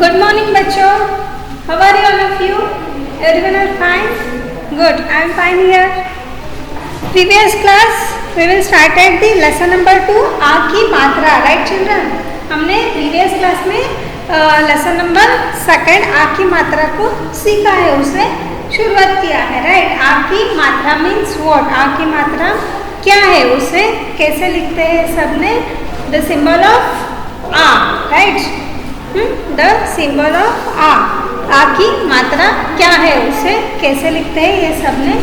Good morning, बच्चों. How are you, all of you? Everyone are fine? Good. I am fine here. Previous class, we will start at the lesson number 2, आ की मात्रा. Right, children? हमने previous class में lesson number 2 आ की मात्रा को सीखा है, उसे शुरुआत किया है. Right? आ की मात्रा means what? आ की मात्रा क्या है, उसे कैसे लिखते हैं सबने? The symbol of आ. Right? द सिंबल ऑफ आ की मात्रा क्या है, उसे कैसे लिखते हैं, ये सबने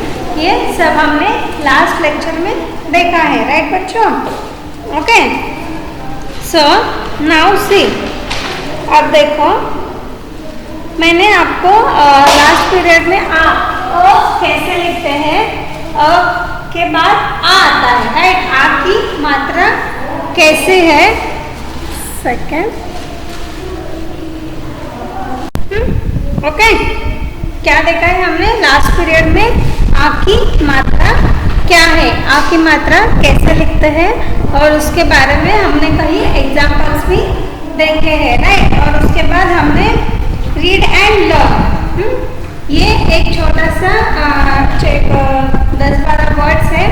ये सब हमने लास्ट लेक्चर में देखा है. राइट बच्चों? ओके. सो नाउ सी, अब देखो मैंने आपको लास्ट पीरियड में आ कैसे लिखते हैं, अ के बाद आ आता है. राइट? आ की मात्रा कैसे है. सेकेंड. ओके. क्या देखा है हमने लास्ट पीरियड में? आ की मात्रा क्या है, आ की मात्रा कैसे लिखते हैं, और उसके बारे में हमने कई एग्जाम्पल्स भी देखे हैं. राइट? और उसके बाद हमने रीड एंड लर्न, ये एक छोटा सा 10-12 वर्ड्स है.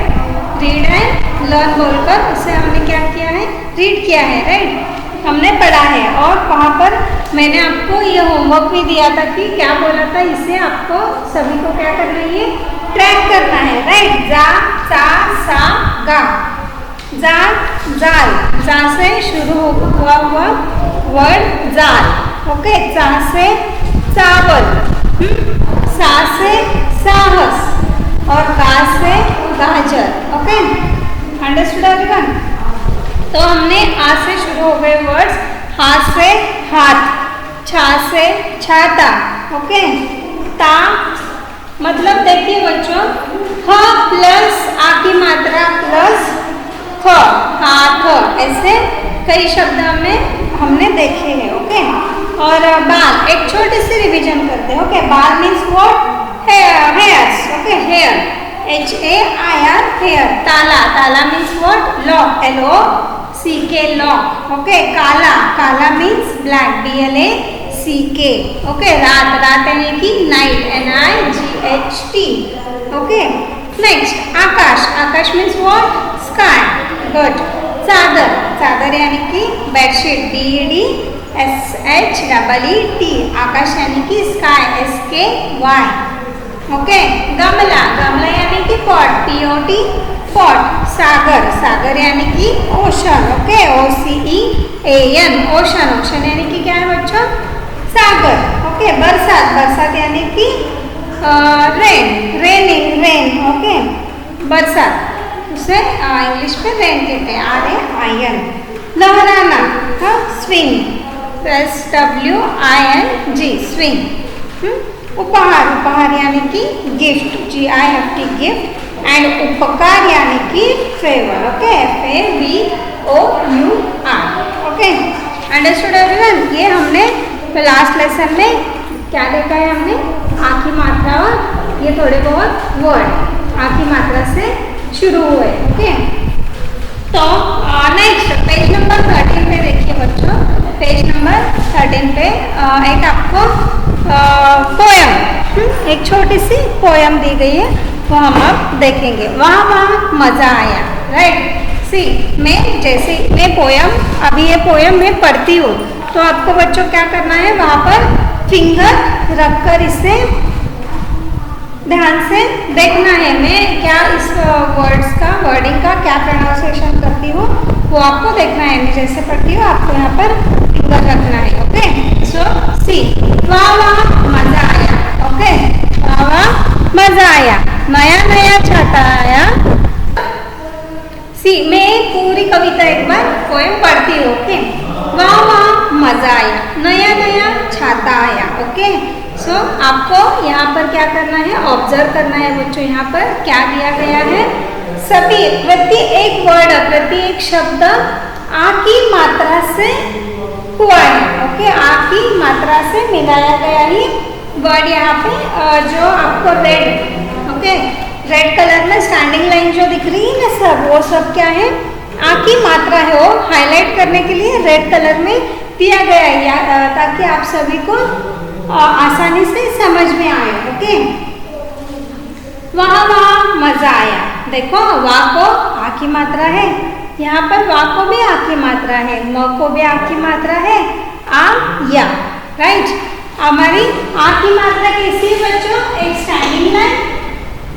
रीड एंड लर्न बोलकर उसे हमने क्या किया है, रीड किया है. राइट? हमने पढ़ा है. और वहाँ पर मैंने आपको ये होमवर्क भी दिया था कि क्या बोला था, इसे आपको सभी को क्या करना है, ट्रैक करना है. राइट? जा, सा, सा, गा. जा, जाल. जा से शुरू हुआ वर्ड जाल. ओके. चा से चावल. सा से साहस. और गा से गाजर. ओके. Understood everyone? तो हमने आ से शुरू हो गए वर्ड्स. हा से हाथ, छा से छाता. ओके. ता मतलब देखिए बच्चों, ह प्लस आ की मात्रा प्लस ख, हाथ, ऐसे कई शब्द में हमने देखे हैं. ओके. और बाल, एक छोटी सी रिवीजन करते हैं. ओके. बाल means what? Hairs. Okay. Hair, HAIR, hair. ताला, ताला means what? Lock, LOCK, lock. Okay. काला, काला मीन्स ब्लैक, BLACK. ओके. रात, रात यानी कि night, NIGHT. Okay. Next Akash, Akash means what? Sky. Good. चादर, चादर यानी कि बेडशीट, BEDSHEET. आकाश यानी कि स्काई, SKY. ओके. गमला, गमला यानी कि पॉट, POT, पॉट. सागर, सागर यानी कि ocean. Okay. OCEAN, ocean. Ocean यानी कि क्या है बच्चों? सागर. ओके. बरसात, बरसात यानी कि रेन, रेनिंग, रेन. ओके. बरसात, उसे इंग्लिश में रेन कहते हैं, RAIN. लहराना, स्विंग, SWING, स्विंग. उपहार, उपहार यानी कि गिफ्ट, GIFT, गिफ्ट. एंड उपकार यानी कि favour. Okay. FAVOUR. Okay. Understood everyone? ये हमने लास्ट लेसन में क्या देखा है, हमने आ की मात्रा और ये थोड़े बहुत वर्ड आ की मात्रा से शुरू हुए. ओके. तो नेक्स्ट पेज नंबर 13 पे देखिए बच्चों. पेज नंबर 13 पे एक आपको पोयम, एक छोटी सी पोयम दी गई है, वो हम अब देखेंगे. वहाँ वहाँ मज़ा आया. राइट? सी, मैं जैसे मैं पोयम, अभी ये पोयम मैं पढ़ती हूँ, तो आपको बच्चों क्या करना है, वहाँ पर फिंगर रखकर इसे ध्यान से देखना है. मैं क्या इस वर्ड्स का, वर्डिंग का क्या प्रोनाउंसिएशन करती हूँ, वो आपको देखना है. मैं जैसे पढ़ती हूँ आपको यहाँ पर फिंगर रखना है. ओके. सो सी, वाह वाह मजा आया. ओके. वाह वाह मजा आया. नया नया छाता आया. सी, मैं पूरी कविता एक बार पोएम पढ़ती हूँ. ओके. वाह वाह मजा आया, नया नया छाता आया. ओके. सो आपको यहाँ पर क्या करना है, ऑब्जर्व करना है बच्चों. यहाँ पर क्या दिया गया है, सभी प्रति एक वर्ड, प्रति एक शब्द आ की मात्रा से हुआ है. ओके. आ की मात्रा से मिलाया गया ही वर्ड यहाँ पे जो आपको रेड, ओके, रेड कलर में स्टैंडिंग लाइन जो दिख रही है ना सब, वो सब क्या है, आ की मात्रा है. वो हाईलाइट करने के लिए रेड कलर में दिया गया है ताकि आप सभी को आसानी से समझ में आए। ओके, वहाँ वहाँ मजा आया। देखो वाह को आ की मात्रा है, यहाँ पर वाह को भी आ की मात्रा है, म को भी आ की मात्रा है, आ या। राइट, हमारी आ की मात्रा कैसी है बच्चों? एक स्टैंडिंग लाइन,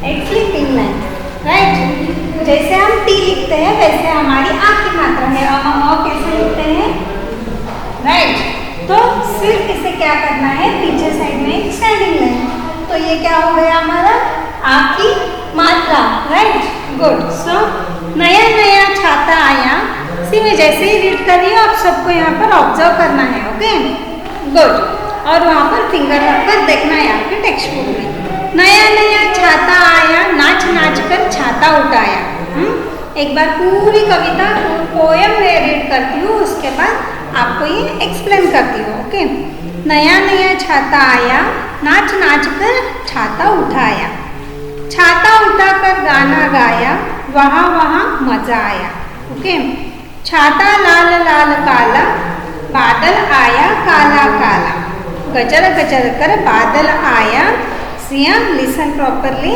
एक स्लीपिंग लाइन। राइट, जैसे हम टी लिखते हैं वैसे हमारी आ की मात्रा है। हम अ कैसे लिखते हैं? राइट, तो सिर्फ इसे क्या करना है? पीछे साइड में एक स्टैंडिंग लाइन। तो ये क्या हो गया हमारा? आ की मात्रा। Right, good. सो नया नया छाता आया। सी मैं जैसे ही रीड कर रही हूँ आप सबको यहाँ पर ऑब्जर्व करना है। Okay, good. और वहाँ पर फिंगर रखकर देखना है आपके टेक्स्ट बुक में। नया नया छाता आया, नाच नाच कर छाता उठाया। एक बार पूरी कविता पोयम में रीड करती हूँ, उसके बाद आपको ये एक्सप्लेन करती हूँ। ओके, नया नया छाता आया, नाच नाच कर छाता उठाया, छाता उठाकर गाना गाया, वहाँ वहाँ मजा आया। ओके, छाता लाल लाल काला, बादल आया काला काला, गजर गजर कर बादल आया। सियां लिसन प्रॉपरली,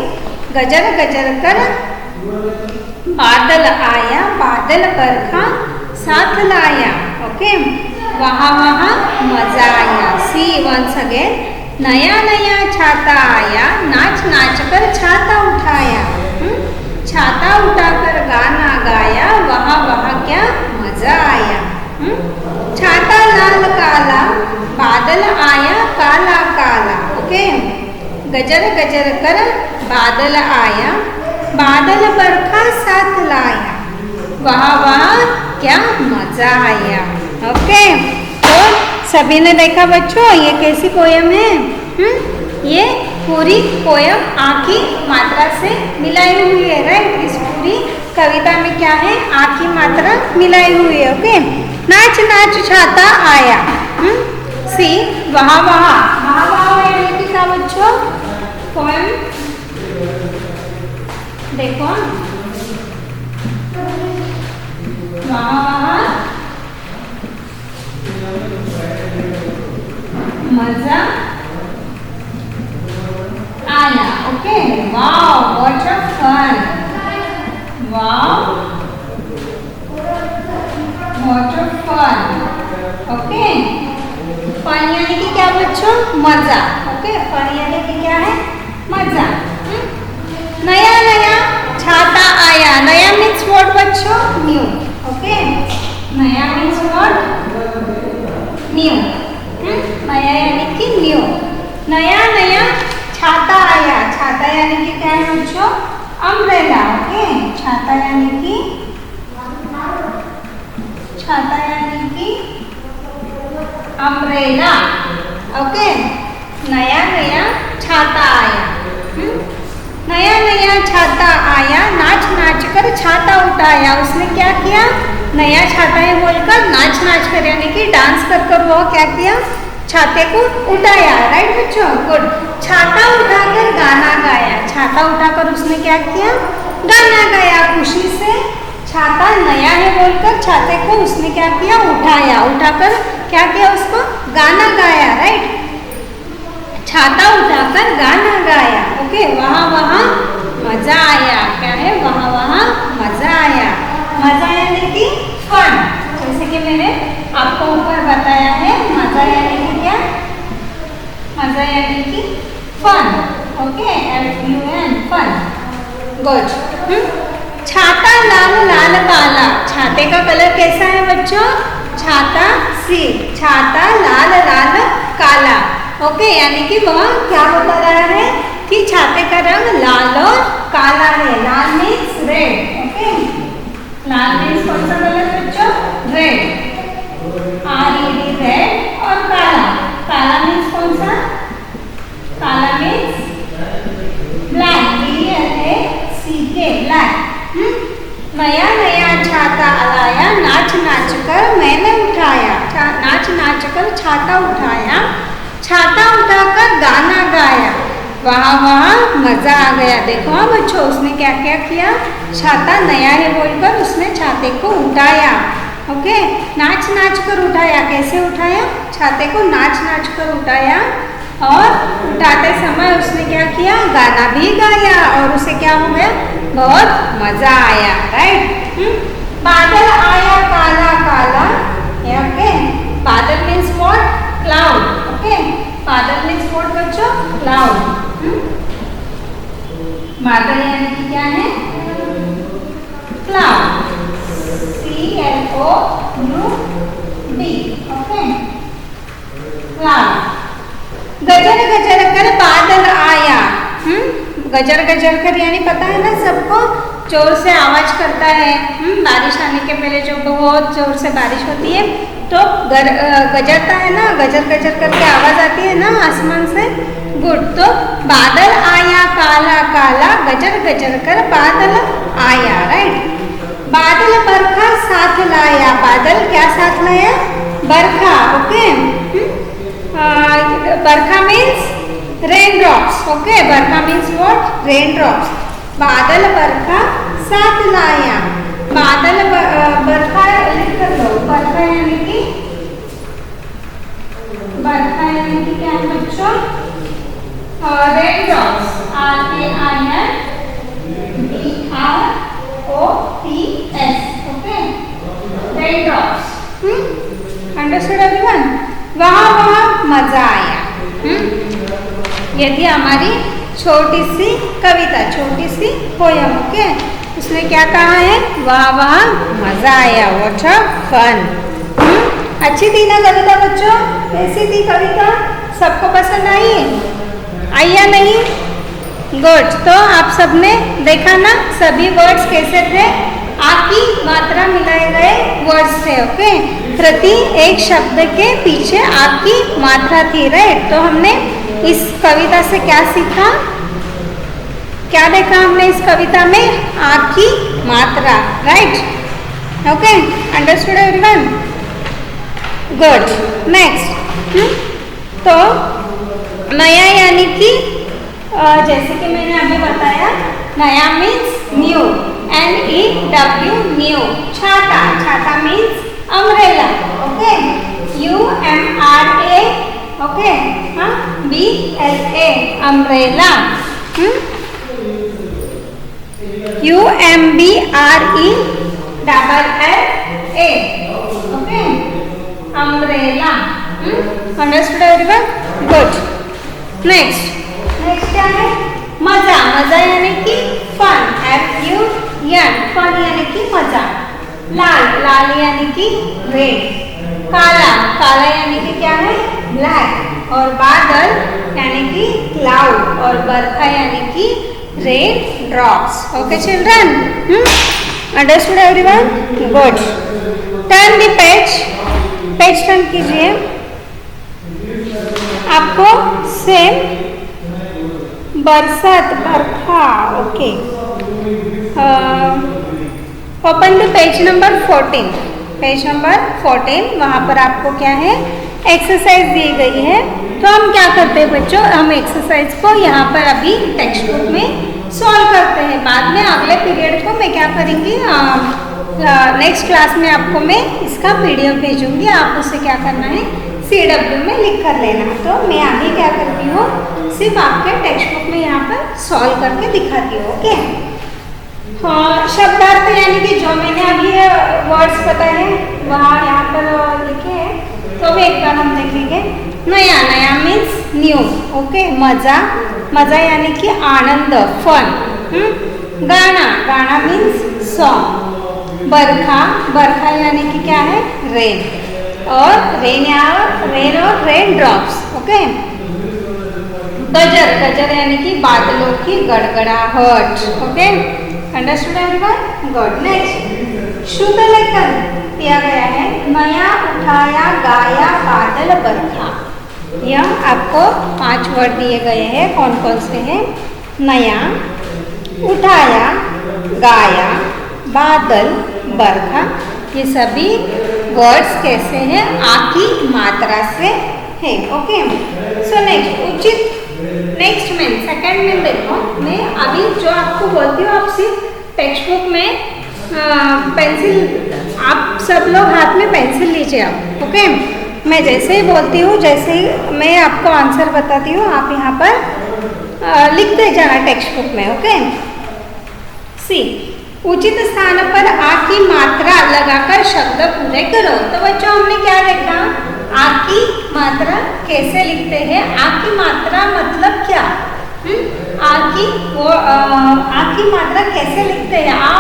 गजर गजर कर बादल आया, बादल बरखा साथ लाया। ओके, वहाँ वहाँ मजा आया। सी वंस अगेन, नया नया छाता आया, नाच नाच कर छाता उठाया, छाता उठाकर गाना गाया, वहाँ वहाँ क्या मजा आया। छाता लाल काला, बादल आया काला काला। ओके, गजर गजर कर बादल आया, बादल बरखा साथ लाया, वहाँ वहाँ क्या मजा आया। ओके, तो सभी ने देखा बच्चों ये कैसी पोयम है? ये पूरी पोयम आ की मात्रा से मिलाई हुई है। राइट, इस पूरी कविता में क्या है? आ की मात्रा मिलाई हुई है। ओके, नाच नाच छाता आया। सी वहाँ वहाँ, वहाँ वहाँ यानी कि क्या बच्चों? पोयम देखो, वहाँ वहाँ मजा आया। Okay, wow what a fun, wow what a fun. Okay, fun यानी कि क्या बच्चों? मजा। ओके, फन यानी कि क्या है? मजा। नया नया छाता आया, नया मीन्स व्हाट बच्चों? न्यू। ओके, नया मीन्स व्हाट? न्यू। नया यानी कि न्यू। नया नया छाता आया, छाता यानी कि क्या है बच्चों? अम्ब्रेला। ओके, छाता यानी कि, छाता यानी कि अम्ब्रेला। ओके, नया नया छाता आया, नया नया छाता आया, नाच नाच कर छाता उठाया। उसने क्या किया? नया छाता है बोलकर नाच नाच कर यानी कि डांस कर कर वो क्या किया? छाते को उठाया। राइट बच्चों, गुड। छाता उठाकर गाना गाया, छाता उठाकर उसने क्या किया? गाना गाया। खुशी से छाता नया है बोलकर छाते को उसने क्या किया? उठाया। उठाकर क्या किया? उसको गाना गाया। राइट, छाता उठाकर गाना गाया। ओके, वहाँ वहाँ मजा आया। क्या है? वहाँ वहाँ मजा आया। मजा यानी कि फन, जैसे कि मैंने आपको ऊपर बताया है। मजा यानी कि क्या? मजा यानी कि फन। Okay, FUN, fun. गुड। छाता लाल लाल काला, छाते का कलर कैसा है बच्चों? छाता सी, छाता लाल लाल काला। ओके, यानी कि वह क्या बता रहा है कि छाते का रंग लाल और काला है। लाल मीन्स रेड। ओके, लाल मीन्स कौन सा कलर बच्चों? Red, RED red. और काला, काला मीन्स कौन सा? काला मीन्स ब्लैक, BLACK, ब्लैक। नया नया छाता लाया, नाच नाच कर मैंने उठाया, नाच नाच कर छाता उठाया, छाता उठाकर गाना गाया, वहाँ वहाँ मजा आ गया। देखो हाँ बच्चों, उसने क्या क्या किया? छाता नया है बोलकर उसने छाते को उठाया, ओके, नाच नाच कर उठाया, कैसे उठाया? छाते को नाच नाच कर उठाया और उठाते समय उसने क्या किया? गाना भी गाया और उसे क्या हो गया? बहुत मजा आया, राइट। बादल आया काला काला, ओके, बादल मीन्स व्हाट? क्लाउड, ओके, बादल मीन्स व्हाट बच्चों? क्लाउड। बादल यानी कि क्या है? Cloud, CLOUD, okay, cloud. गजर गजर कर बादल आया, गजर गजर कर यानी पता है ना सबको, जोर से आवाज करता है। बारिश आने के पहले जो बहुत जोर से बारिश होती है तो गजरता है ना, गजर गजर करके आवाज आती है ना आसमान से। गुड, तो बादल आया काला काला, गजर गजर कर बादल आया, राइट। बादल बरखा साथ लाया, बादल क्या साथ लाया? बरखा, ओके। बरखा मीन्स रेन ड्रॉप्स, ओके, बरखा मीन्स व्हाट? Rain drops. बादल बरखा साथ लाया, बादल बरखा लिख कर लो, बरखा यानी कि, बरखा यानी कि क्या है बच्चों? Rain drops, RAINDROPS, okay, rain drops. Understood everyone? वहाँ वहाँ मजा आया। यदि हमारी छोटी सी कविता, छोटी सी पोयम, ओके, उसने क्या कहा है? वहाँ वहाँ मजा आया, व्हाट अ फन। अच्छी थी ना कविता बच्चों? कैसी थी कविता? सबको पसंद आई या नहीं? गुड, तो आप सबने देखा ना सभी वर्ड्स कैसे थे? आपकी मात्रा मिलाए गए वर्ड्स थे, ओके। प्रति एक शब्द के पीछे आपकी मात्रा थी, राइट। तो हमने इस कविता से क्या सीखा? क्या देखा हमने इस कविता में? आपकी मात्रा, right, okay. Understood everyone? Good, next. तो नया यानी कि जैसे कि मैंने अभी बताया, नया मीन्स न्यू, NEW, न्यू। छाता, छाता means umbrella, okay, UMRA, okay, BLA, umbrella. UMBRELLA, okay, umbrella. Understood everyone? Good, next क्या है? मजा, मजा यानी कि फन, FUN, फन यानी कि मजा। लाल, लाल यानी कि रेड। काला, काला यानी कि क्या है? ब्लैक। और बादल यानी कि क्लाउड, और बरखा यानी कि rain drops, okay children? Understood everyone? Good. Turn the page, page turn कीजिए। आपको सेम बरसात, बरखा, okay. Open the page number 14, page number 14, वहाँ पर आपको क्या है? एक्सरसाइज दी गई है। तो हम क्या करते हैं बच्चों? हम एक्सरसाइज को यहाँ पर अभी टेक्स्ट बुक में सॉल्व करते हैं। बाद में अगले पीरियड को मैं क्या करूँगी? नेक्स्ट क्लास में आपको मैं इसका PDF भेजूंगी, आप उसे क्या करना है? CW में लिख कर लेना। तो मैं अभी क्या करती हूँ? सिर्फ आपके टेक्स्ट बुक में यहाँ पर सॉल्व करके दिखाती हूँ, ओके। हाँ, शब्दार्थ यानी कि जो मैंने अभी वर्ड्स बताए हैं वहाँ यहाँ पर लिखे हैं, तो एक बार हम देखेंगे। नया, नया मीन्स न्यू, ओके। मजा, मजा यानी कि आनंद, फन। गाना, गाना मीन्स सॉन्ग। बरखा, बरखा यानी कि क्या है? रेन। और रेन और रेन ड्रॉप्स, ओके। गजर, गजर यानी कि बादलों की गड़गड़ाहट, okay. Understood everyone? Good, next. शुद्ध लेखन दिया गया है। नया, उठाया, गाया, बादल, बरखा। यह आपको 5 वर्ड दिए गए हैं। कौन कौन से हैं? नया, उठाया, गाया, बादल, बरखा। ये सभी वर्ड्स कैसे हैं? आपकी मात्रा से है, ओके। सो नेक्स्ट, उचित। नेक्स्ट में सेकंड में देखो, मैं अभी जो आपको बोलती हूँ आप सिर्फ टेक्स्ट बुक में पेंसिल आप सब लोग हाथ में पेंसिल लीजिए आप, ओके। मैं जैसे ही बोलती हूँ, जैसे ही मैं आपको आंसर बताती हूँ, आप यहाँ पर लिखते जाना टेक्स्ट बुक में, ओके। सी, उचित स्थान पर आ की मात्रा लगाकर शब्द पूरे करो। तो बच्चों हमने क्या देखा, आ की मात्रा कैसे लिखते हैं, आ की मात्रा मतलब क्या, आ की मात्रा कैसे लिखते हैं, आ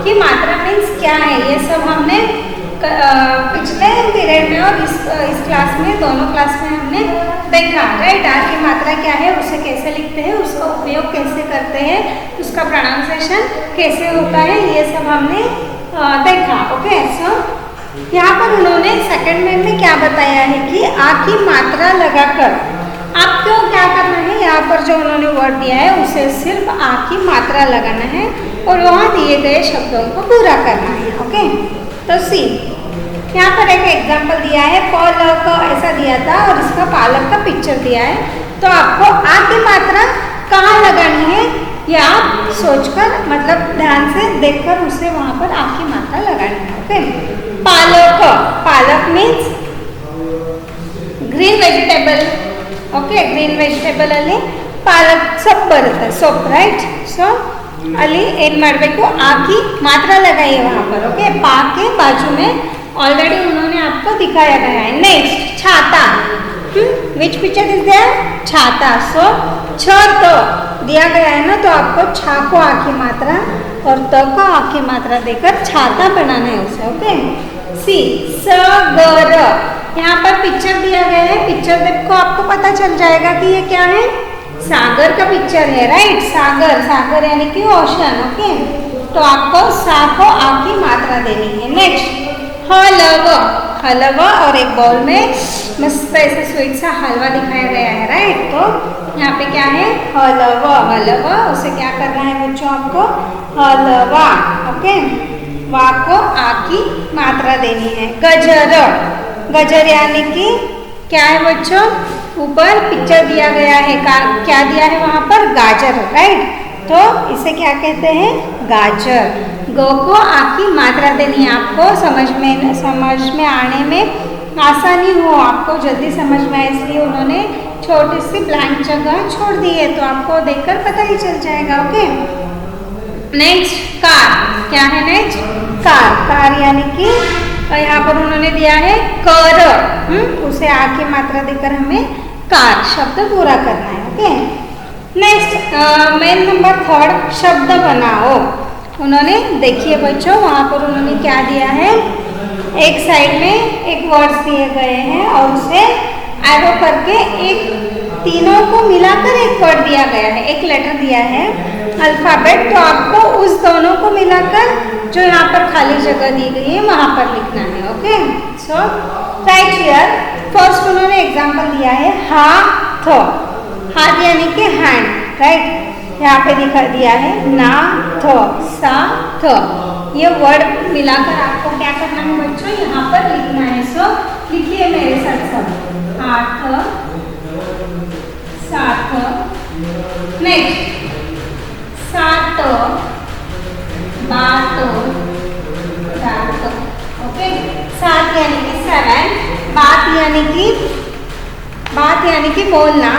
की मात्रा मीन्स क्या है, ये सब हमने पिछले पीरियड में और इस क्लास में, दोनों क्लास में हमने देखा, राइट। आ की मात्रा क्या है, उसे कैसे लिखते हैं, उसका उपयोग कैसे करते हैं, उसका प्रोनाउंसिएशन कैसे होता है, ये सब हमने देखा, ओके। सो यहाँ पर उन्होंने सेकंड में क्या बताया है कि आ की मात्रा लगाकर आपको क्या करना है, यहाँ पर जो उन्होंने वर्ड दिया है उसे सिर्फ आ की मात्रा लगाना है और वहाँ दिए गए शब्दों को पूरा करना है, ओके। तो सी, यहाँ पर एक एग्जाम्पल दिया है, पालक ऐसा दिया था और इसका पालक का पिक्चर दिया है। तो आपको आ की मात्रा कहाँ लगानी है, या आप सोचकर मतलब ध्यान से देखकर उसे वहाँ पर आ की मात्रा लगानी है, ओके। पालक, पालक means green vegetable, okay. Green vegetable ಅಲ್ಲಿ ಪಾಲಕ್ ಸೊಪ್ಪು ಬರುತ್ತೆ, ಸೊಪ್ಪು, राइट। सो ಅಲ್ಲಿ ಏನು ಮಾಡಬೇಕು, आ की मात्रा लगाइए वहाँ पर, ओके। पा के बाजू में ऑलरेडी उन्होंने आपको दिखाया गया है। नेक्स्ट, छाता, विच पिक्चर इज देयर, छाता। सो छ तो दिया गया है ना, तो आपको छा को आ की मात्रा और त को आ की मात्रा देकर छाता बनाना है उसे, ओके। सी, स ग र, यहाँ पर पिक्चर दिया गया है, पिक्चर देखो आपको पता चल जाएगा कि ये क्या है, सागर का पिक्चर है, राइट। सागर, सागर यानी कि ओशन, ओके। तो आपको सा को आ की मात्रा देनी है। नेक्स्ट, हलव, हलव, और एक बाउल में मस्त ऐसा स्वीट सा हलवा दिखाया गया है, राइट। तो यहाँ पे क्या है, हलव, हलव, उसे क्या करना है बच्चों आपको, हलवा, ओके। वा को आ की मात्रा देनी है। गजर, गजर यानी कि क्या है बच्चों, ऊपर पिक्चर दिया गया है, क्या दिया है वहाँ पर, गाजर, राइट। तो इसे क्या कहते हैं, गाजर। ग को आ की मात्रा देनी है आपको, समझ में आने में आसानी हो, आपको जल्दी समझ में आए, इसलिए उन्होंने छोटी सी ब्लैंक जगह छोड़ दी है, तो आपको देखकर पता ही चल जाएगा, ओके। नेक्स्ट, कार, क्या है नेक्स्ट, कार, कार यानी कि यहाँ पर उन्होंने दिया है कर, उसे आ की मात्रा देकर हमें कार शब्द पूरा करना है, okay. Next, main number third, शब्द बनाओ। उन्होंने देखिए बच्चों, वहाँ पर उन्होंने क्या दिया है, एक साइड में एक वर्ड्स दिए गए हैं और उसे एरो करके एक तीनों को मिलाकर एक वर्ड दिया गया है, एक लेटर दिया है, अल्फाबेट। तो आपको उस दोनों को मिलाकर जो यहाँ पर खाली जगह दी गई है वहाँ पर लिखना है, okay. So right here, first उन्होंने एग्जांपल दिया है हाथ, हाथ यानी कि हैंड, राइट। यहाँ पे दिखा दिया है ना थ सा थ, ये वर्ड मिलाकर आपको क्या करना है बच्चों, यहाँ पर लिखना है। सो लिखिए मेरे साथ सब, आठ, सात, नेक्स्ट, सात, बात, सात, ओके। सात यानी कि सेवन, बात यानी कि बोलना,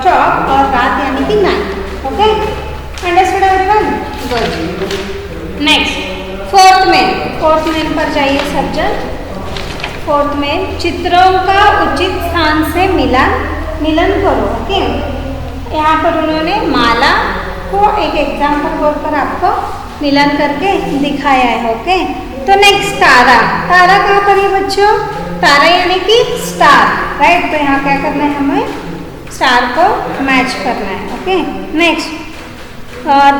टॉक, और रात यानी कि night, okay. Understood everyone, good. Next, fourth main पर जाइए सब्जेक्ट। फोर्थ में चित्रों का उचित स्थान से मिलन करो, ओके। यहाँ पर उन्होंने माला को एक एग्जाम्पल बोलकर आपको मिलन करके दिखाया है, ओके। तो नेक्स्ट, तारा, तारा कहाँ पर है बच्चों, तारा यानी कि स्टार, राइट। तो यहाँ क्या करना है, हमें स्टार को मैच करना है, ओके। नेक्स्ट,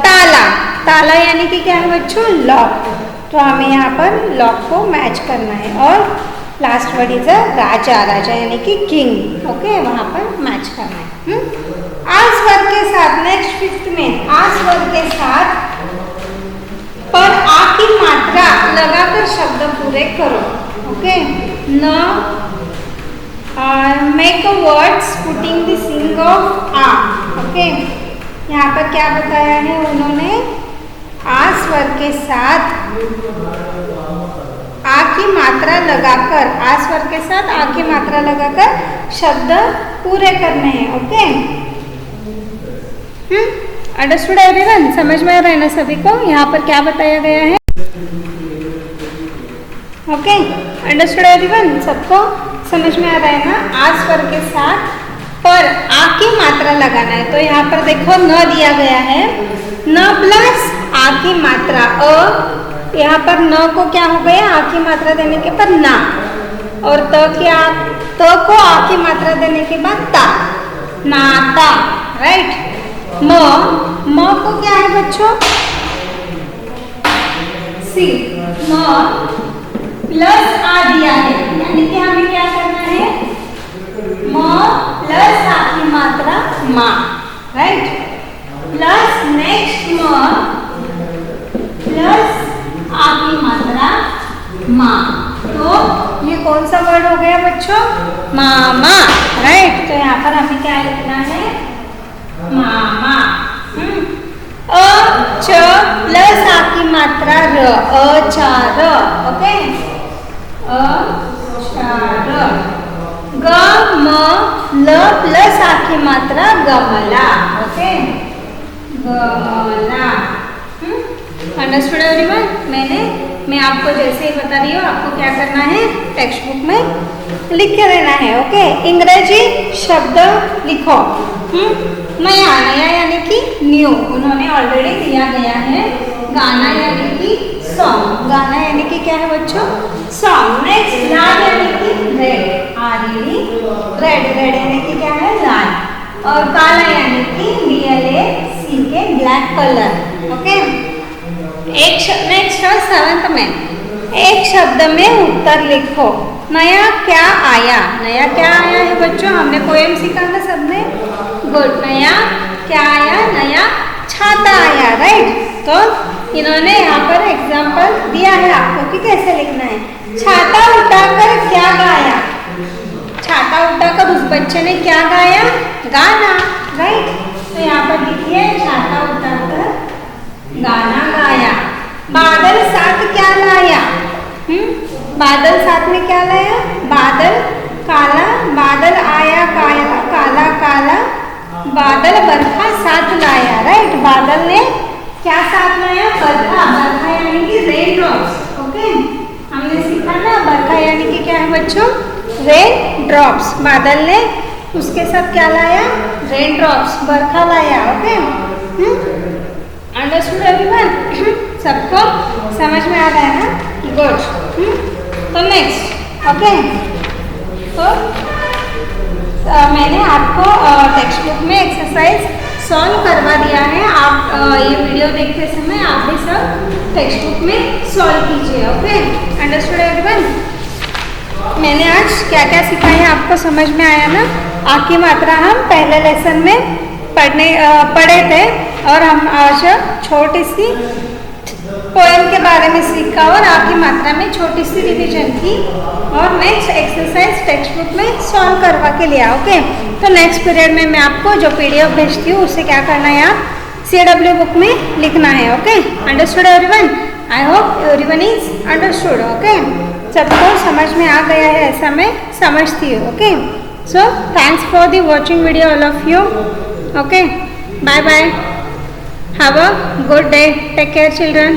ताला, ताला यानी कि क्या है बच्चों, लॉक। तो हमें यहाँ पर लॉक को मैच करना है। और लास्ट वर्ड इज राजा, राजा यानी कि किंग, ओके, वहाँ पर मैच करना है। आज वर्ग के साथ, नेक्स्ट फिफ्थ में, आज वर्ग के साथ पर आ की मात्रा लगाकर शब्द पूरे करो, ओके। न मेक वर्ड्स पुटिंग द सिंग ऑफ आ, ओके। यहाँ पर क्या बताया है उन्होंने, आ स्वर के साथ आ की मात्रा लगाकर, आ स्वर के साथ आ की मात्रा लगाकर शब्द पूरे करने हैं। Okay, understood everyone? समझ में आ रहा है ना सभी को यहाँ पर क्या बताया गया है? Okay, understood everyone? सबको समझ में आ रहा है ना? आ स्वर के साथ पर आ की मात्रा लगाना है। तो यहाँ पर देखो न दिया गया है, न प्लस आ की मात्रा अ, यहाँ पर न को क्या हो गया? आ की मात्रा देने के बाद ना, और त को आ की मात्रा देने के बाद ता, नाता, राइट। म को क्या है बच्चों? सी, म प्लस आ दिया है, यानी कि हमें क्या करना है? म प्लस आ की मात्रा मा, राइट। प्लस नेक्स्ट म प्लस आ की मात्रा मा। तो ये कौन सा वर्ड हो गया बच्चों? मामा, राइट। तो यहाँ पर हमें क्या लिखना है? मामा। अ च प्लस आ की मात्रा र, अचार, ओके, अचार। ग म ल प्लस आ की मात्रा गमला, ओके, गमला। Understood everyone? मैं आपको जैसे ही बता रही हूँ, आपको क्या करना है? टेक्स्ट बुक में लिख के रहना है। ओके, अंग्रेजी शब्द लिखो। नया, नया यानी कि न्यू, उन्होंने ऑलरेडी दिया गया है। गाना यानी कि सॉन्ग, गाना यानी कि क्या है बच्चों? सॉन्ग। नेक्स्ट लाल यानी कि रेड, आरईडी, रेड, रेड यानी कि क्या है? लाल। और काला यानी कि BLACK, black colour, okay. Next seventh में एक शब्द में उत्तर लिखो। नया क्या आया? नया क्या आया है बच्चों? हमने पोएम सीखा था सबने, गुड। नया क्या आया? नया छाता आया, राइट। तो इन्होंने यहाँ पर एग्जाम्पल दिया है आपको कि कैसे लिखना है। छाता उठाकर क्या गाया? छाता उठाकर उस बच्चे ने क्या गाया? गाना, राइट। तो यहाँ पर लिखिए छाता उठाकर गाना गाया। बादल साथ क्या लाया? बादल साथ में क्या लाया? बादल काला, बादल आया काला, काला काला, बादल बरखा साथ लाया, राइट। बादल ने क्या साथ लाया? बरखा, बरखा यानी कि रेन ड्रॉप्स, ओके। हमने सीखा ना बरखा यानी कि क्या है बच्चों? Rain drops. बादल ने उसके साथ क्या लाया? रेन ड्रॉप्स, बरखा लाया, ओके। Understood everyone? सबको समझ में आ रहा है ना? गुड। तो नेक्स्ट, ओके। तो मैंने आपको टेक्स्ट बुक में एक्सरसाइज सॉल्व करवा दिया है। आप ये वीडियो देखते समय आप भी सब टेक्स्ट बुक में सॉल्व कीजिए, ओके। Understood everyone? मैंने आज क्या क्या सिखाया आपको समझ में आया ना? आ की मात्रा हम पहले लेसन में पढ़े थे, और हम आज छोटी सी पोएम के बारे में सीखा और आ की मात्रा में छोटी सी रिवीजन की, और नेक्स्ट एक्सरसाइज टेक्स्ट बुक में सॉल्व करवा के लिया, ओके। तो नेक्स्ट पीरियड में मैं आपको जो PDF भेजती हूँ उसे क्या करना है? आप CW बुक में लिखना है, okay. Understood everyone? I hope everyone is understood, okay. सबको समझ में आ गया है ऐसा मैं समझती हूँ, okay. So thanks for the watching video all of you, okay. Bye bye, have a good day, take care children.